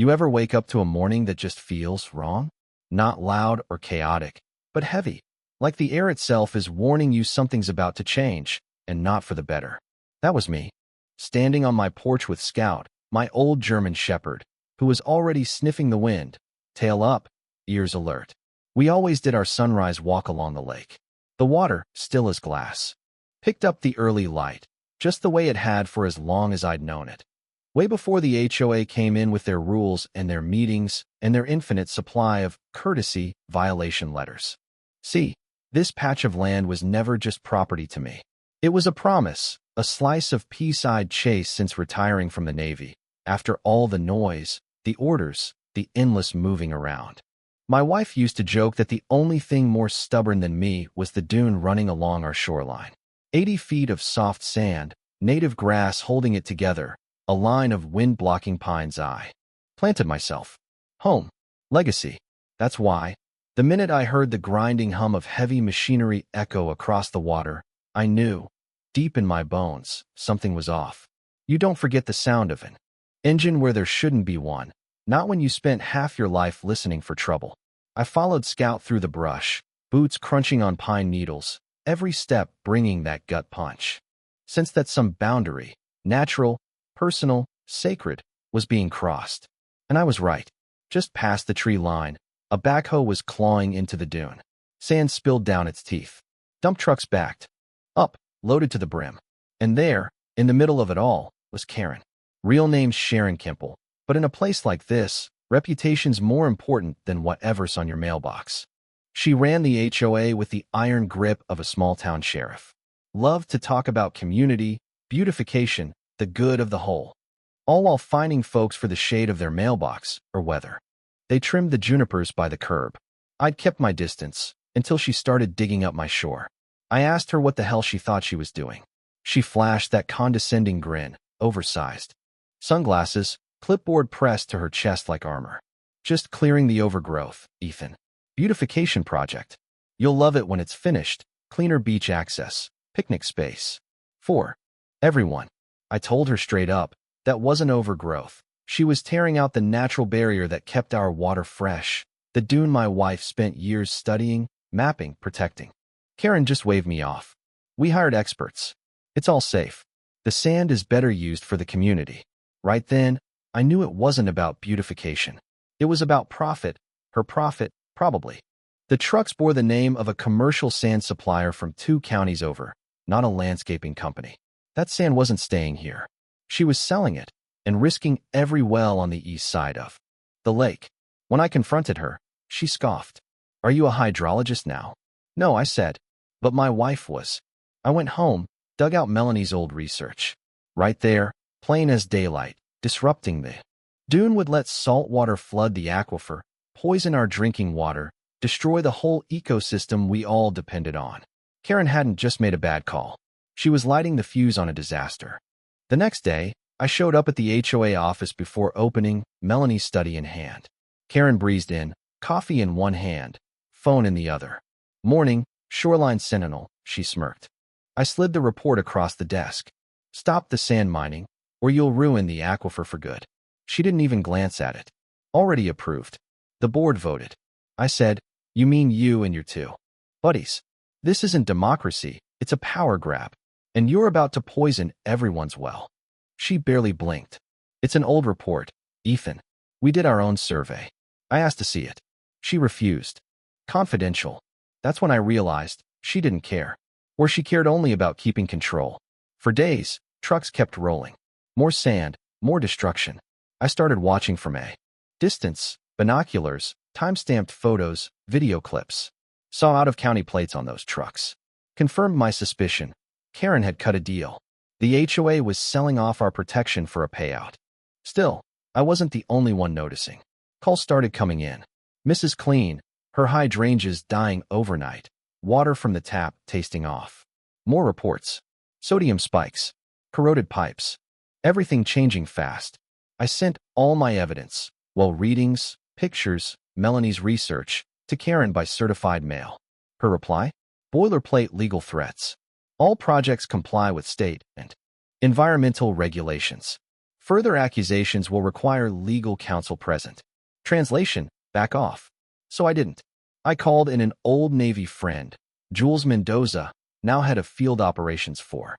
You ever wake up to a morning that just feels wrong? Not loud or chaotic, but heavy, like the air itself is warning you something's about to change, and not for the better. That was me, standing on my porch with Scout, my old German shepherd, who was already sniffing the wind, tail up, ears alert. We always did our sunrise walk along the lake. The water, still as glass, picked up the early light, just the way it had for as long as I'd known it. Way before the HOA came in with their rules and their meetings and their infinite supply of courtesy violation letters. See, this patch of land was never just property to me. It was a promise, a slice of peace I'd chased since retiring from the Navy, after all the noise, the orders, the endless moving around. My wife used to joke that the only thing more stubborn than me was the dune running along our shoreline. 80 feet of soft sand, native grass holding it together, a line of wind-blocking pines. I planted myself. Home. Legacy. That's why. The minute I heard the grinding hum of heavy machinery echo across the water, I knew, deep in my bones, something was off. You don't forget the sound of an engine where there shouldn't be one, not when you spent half your life listening for trouble. I followed Scout through the brush, boots crunching on pine needles, every step bringing that gut punch. Sensed that some boundary, natural, personal, sacred, was being crossed. And I was right. Just past the tree line, a backhoe was clawing into the dune. Sand spilled down its teeth. Dump trucks backed up, loaded to the brim. And there, in the middle of it all, was Karen. Real name's Sharon Kimple, but in a place like this, reputation's more important than whatever's on your mailbox. She ran the HOA with the iron grip of a small-town sheriff. Loved to talk about community, beautification, the good of the whole, all while fining folks for the shade of their mailbox or weather. They trimmed the junipers by the curb. I'd kept my distance until she started digging up my shore. I asked her what the hell she thought she was doing. She flashed that condescending grin, oversized. Sunglasses, clipboard pressed to her chest like armor. Just clearing the overgrowth, Ethan. Beautification project. You'll love it when it's finished. Cleaner beach access. Picnic space. For everyone. I told her straight up, that wasn't overgrowth. She was tearing out the natural barrier that kept our water fresh. The dune my wife spent years studying, mapping, protecting. Karen just waved me off. We hired experts. It's all safe. The sand is better used for the community. Right then, I knew it wasn't about beautification. It was about profit. Her profit, probably. The trucks bore the name of a commercial sand supplier from 2 counties over, not a landscaping company. That sand wasn't staying here. She was selling it and risking every well on the east side of the lake. When I confronted her, she scoffed. Are you a hydrologist now? No, I said, but my wife was. I went home, dug out Melanie's old research. Right there, plain as daylight, disrupting the dune would let salt water flood the aquifer, poison our drinking water, destroy the whole ecosystem we all depended on. Karen hadn't just made a bad call. She was lighting the fuse on a disaster. The next day, I showed up at the HOA office before opening, Melanie's study in hand. Karen breezed in, coffee in one hand, phone in the other. Morning, Shoreline Sentinel, she smirked. I slid the report across the desk. Stop the sand mining, or you'll ruin the aquifer for good. She didn't even glance at it. Already approved. The board voted. I said, you mean you and your 2 buddies. This isn't democracy, it's a power grab. And you're about to poison everyone's well. She barely blinked. It's an old report, Ethan. We did our own survey. I asked to see it. She refused. Confidential. That's when I realized she didn't care. Or she cared only about keeping control. For days, trucks kept rolling. More sand, more destruction. I started watching from a distance, binoculars, time-stamped photos, video clips. Saw out-of-county plates on those trucks. Confirmed my suspicion. Karen had cut a deal. The HOA was selling off our protection for a payout. Still, I wasn't the only one noticing. Calls started coming in. Mrs. Clean, her hydrangeas dying overnight. Water from the tap tasting off. More reports. Sodium spikes. Corroded pipes. Everything changing fast. I sent all my evidence, readings, pictures, Melanie's research, to Karen by certified mail. Her reply? Boilerplate legal threats. All projects comply with state and environmental regulations. Further accusations will require legal counsel present. Translation, back off. So I didn't. I called in an old Navy friend, Jules Mendoza, now head of field operations for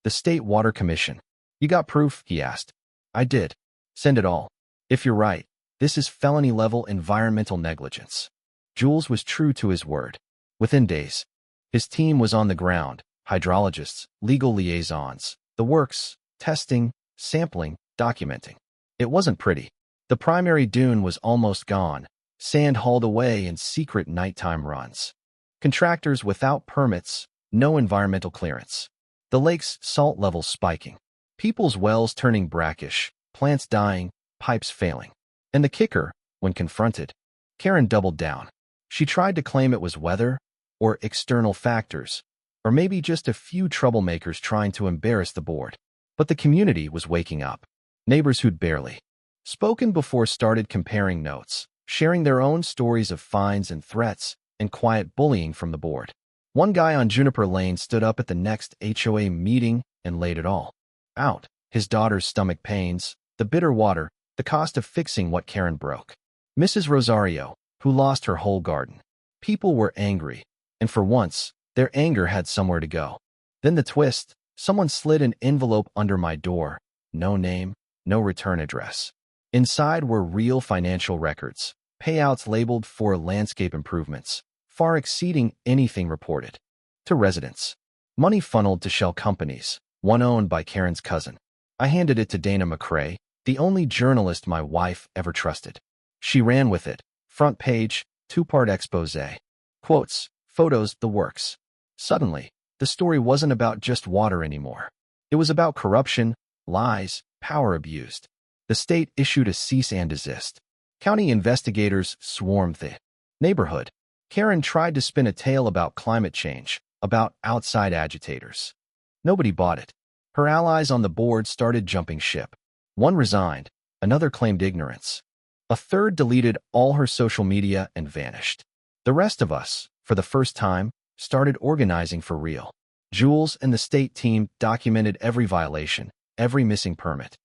the State Water Commission. You got proof? He asked. I did. Send it all. If you're right, this is felony-level environmental negligence. Jules was true to his word. Within days, his team was on the ground, hydrologists, legal liaisons, the works, testing, sampling, documenting. It wasn't pretty. The primary dune was almost gone, sand hauled away in secret nighttime runs. Contractors without permits, no environmental clearance. The lake's salt levels spiking. People's wells turning brackish, plants dying, pipes failing. And the kicker, when confronted, Karen doubled down. She tried to claim it was weather, or external factors, or maybe just a few troublemakers trying to embarrass the board. But the community was waking up. Neighbors who'd barely spoken before started comparing notes, sharing their own stories of fines and threats, and quiet bullying from the board. One guy on Juniper Lane stood up at the next HOA meeting and laid it all out. His daughter's stomach pains, the bitter water, the cost of fixing what Karen broke. Mrs. Rosario, who lost her whole garden. People were angry, and for once, their anger had somewhere to go. Then the twist, someone slid an envelope under my door. No name, no return address. Inside were real financial records, payouts labeled for landscape improvements, far exceeding anything reported to residents. Money funneled to shell companies, one owned by Karen's cousin. I handed it to Dana McCrae, the only journalist my wife ever trusted. She ran with it. Front page, two-part expose. Quotes, photos, the works. Suddenly, the story wasn't about just water anymore. It was about corruption, lies, power abused. The state issued a cease and desist. County investigators swarmed the neighborhood. Karen tried to spin a tale about climate change, about outside agitators. Nobody bought it. Her allies on the board started jumping ship. One resigned, another claimed ignorance. A third deleted all her social media and vanished. The rest of us, for the first time, started organizing for real. Jules and the state team documented every violation, every missing permit,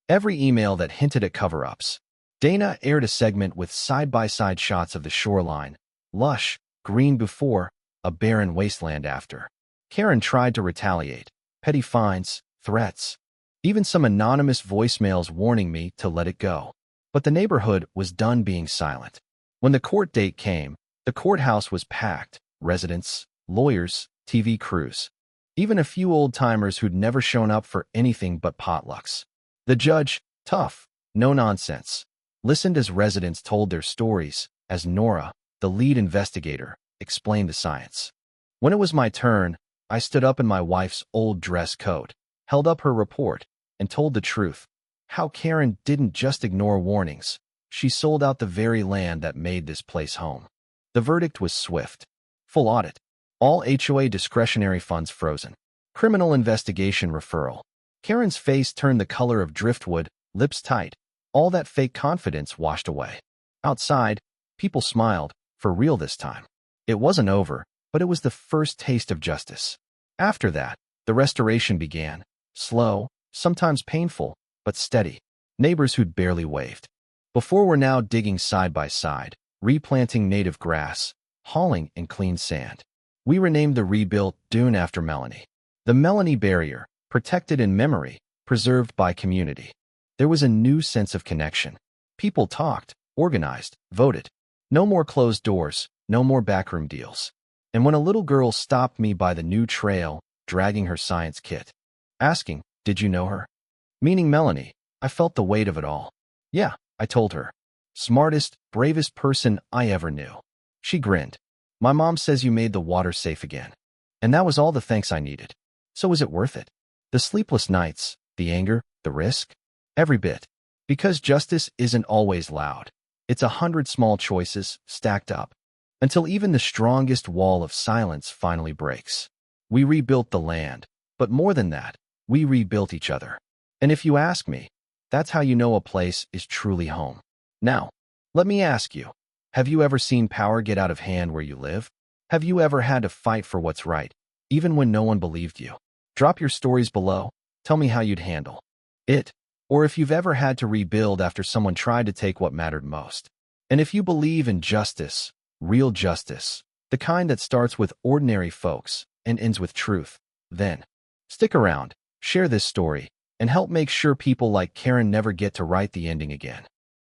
every email that hinted at cover-ups. Dana aired a segment with side-by-side shots of the shoreline, lush, green before, a barren wasteland after. Karen tried to retaliate. Petty fines, threats, even some anonymous voicemails warning me to let it go. But the neighborhood was done being silent. When the court date came, the courthouse was packed. Residents, lawyers, TV crews. Even a few old-timers who'd never shown up for anything but potlucks. The judge, tough, no nonsense, listened as residents told their stories, as Nora, the lead investigator, explained the science. When it was my turn, I stood up in my wife's old dress coat, held up her report, and told the truth. How Karen didn't just ignore warnings. She sold out the very land that made this place home. The verdict was swift. Full audit. All HOA discretionary funds frozen. Criminal investigation referral. Karen's face turned the color of driftwood, lips tight. All that fake confidence washed away. Outside, people smiled, for real this time. It wasn't over, but it was the first taste of justice. After that, the restoration began. Slow, sometimes painful, but steady. Neighbors who'd barely waved. Before we're now digging side by side, replanting native grass, hauling in clean sand. We renamed the rebuilt dune after Melanie. The Melanie Barrier, protected in memory, preserved by community. There was a new sense of connection. People talked, organized, voted. No more closed doors, no more backroom deals. And when a little girl stopped me by the new trail, dragging her science kit, asking, "Did you know her?" Meaning Melanie, I felt the weight of it all. Yeah, I told her. Smartest, bravest person I ever knew. She grinned. My mom says you made the water safe again. And that was all the thanks I needed. So was it worth it? The sleepless nights, the anger, the risk? Every bit. Because justice isn't always loud. It's 100 small choices stacked up. Until even the strongest wall of silence finally breaks. We rebuilt the land. But more than that, we rebuilt each other. And if you ask me, that's how you know a place is truly home. Now, let me ask you, have you ever seen power get out of hand where you live? Have you ever had to fight for what's right, even when no one believed you? Drop your stories below. Tell me how you'd handle it. or if you've ever had to rebuild after someone tried to take what mattered most. And if you believe in justice, real justice, the kind that starts with ordinary folks and ends with truth, then stick around, share this story, and help make sure people like Karen never get to write the ending again.